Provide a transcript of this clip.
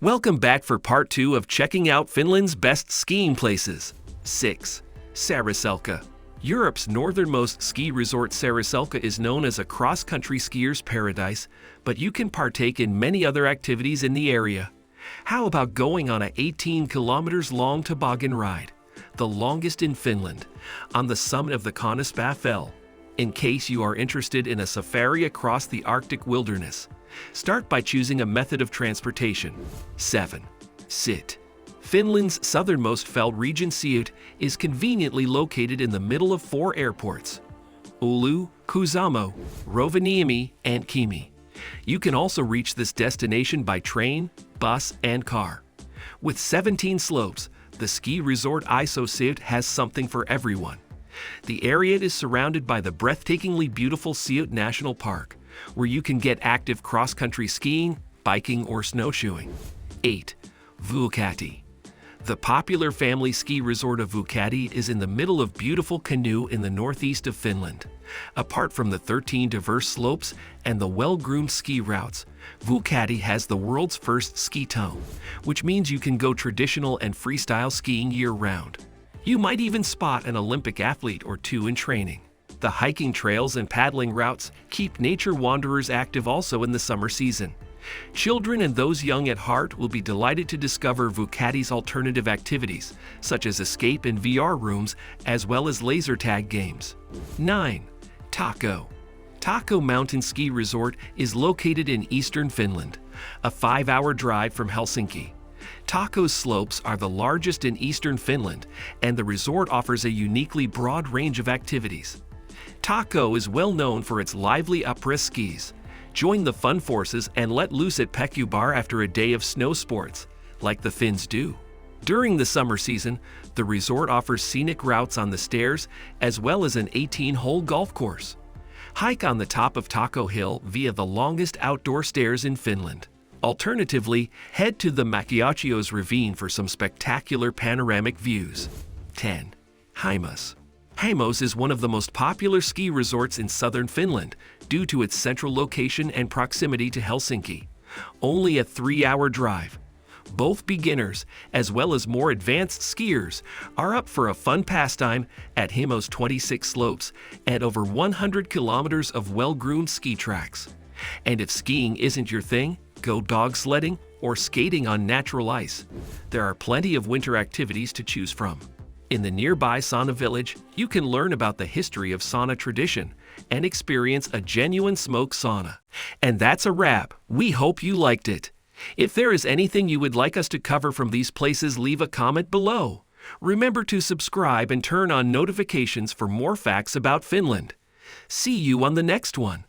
Welcome back for part 2 of checking out Finland's best skiing places. 6. Sariselka. Europe's northernmost ski resort Sariselka is known as a cross-country skier's paradise, but you can partake in many other activities in the area. How about going on a 18 kilometers long toboggan ride, the longest in Finland, on the summit of the Off-Piste Fell? In case you are interested in a safari across the Arctic wilderness, start by choosing a method of transportation. 7. Sit. Finland's southernmost fell region Siut is conveniently located in the middle of 4 airports: Oulu, Kuusamo, Rovaniemi, and Kemi. You can also reach this destination by train, bus, and car. With 17 slopes, the ski resort Iso Siut has something for everyone. The area is surrounded by the breathtakingly beautiful Siut National Park, where you can get active cross-country skiing, biking, or snowshoeing. 8. Vuokatti. The popular family ski resort of Vuokatti is in the middle of beautiful Canoe in the northeast of Finland. Apart from the 13 diverse slopes and the well-groomed ski routes, Vuokatti has the world's first ski tunnel, which means you can go traditional and freestyle skiing year-round. You might even spot an Olympic athlete or two in training. The hiking trails and paddling routes keep nature wanderers active also in the summer season. Children and those young at heart will be delighted to discover Vuokatti's alternative activities, such as escape and VR rooms, as well as laser tag games. 9. Tako. Tako Mountain Ski Resort is located in eastern Finland, a 5-hour drive from Helsinki. Tako's slopes are the largest in eastern Finland, and the resort offers a uniquely broad range of activities. Tako is well known for its lively après skis. Join the fun forces and let loose at Pekkubar after a day of snow sports, like the Finns do. During the summer season, the resort offers scenic routes on the stairs as well as an 18-hole golf course. Hike on the top of Tako Hill via the longest outdoor stairs in Finland. Alternatively, head to the Makiachios ravine for some spectacular panoramic views. 10. Himas. Himas is one of the most popular ski resorts in southern Finland due to its central location and proximity to Helsinki. Only a 3-hour drive. Both beginners, as well as more advanced skiers, are up for a fun pastime at Himas' 26 slopes and over 100 kilometers of well-groomed ski tracks. And if skiing isn't your thing, go dog sledding or skating on natural ice. There are plenty of winter activities to choose from. In the nearby sauna village, you can learn about the history of sauna tradition and experience a genuine smoke sauna. And that's a wrap. We hope you liked it. If there is anything you would like us to cover from these places, leave a comment below. Remember to subscribe and turn on notifications for more facts about Finland. See you on the next one.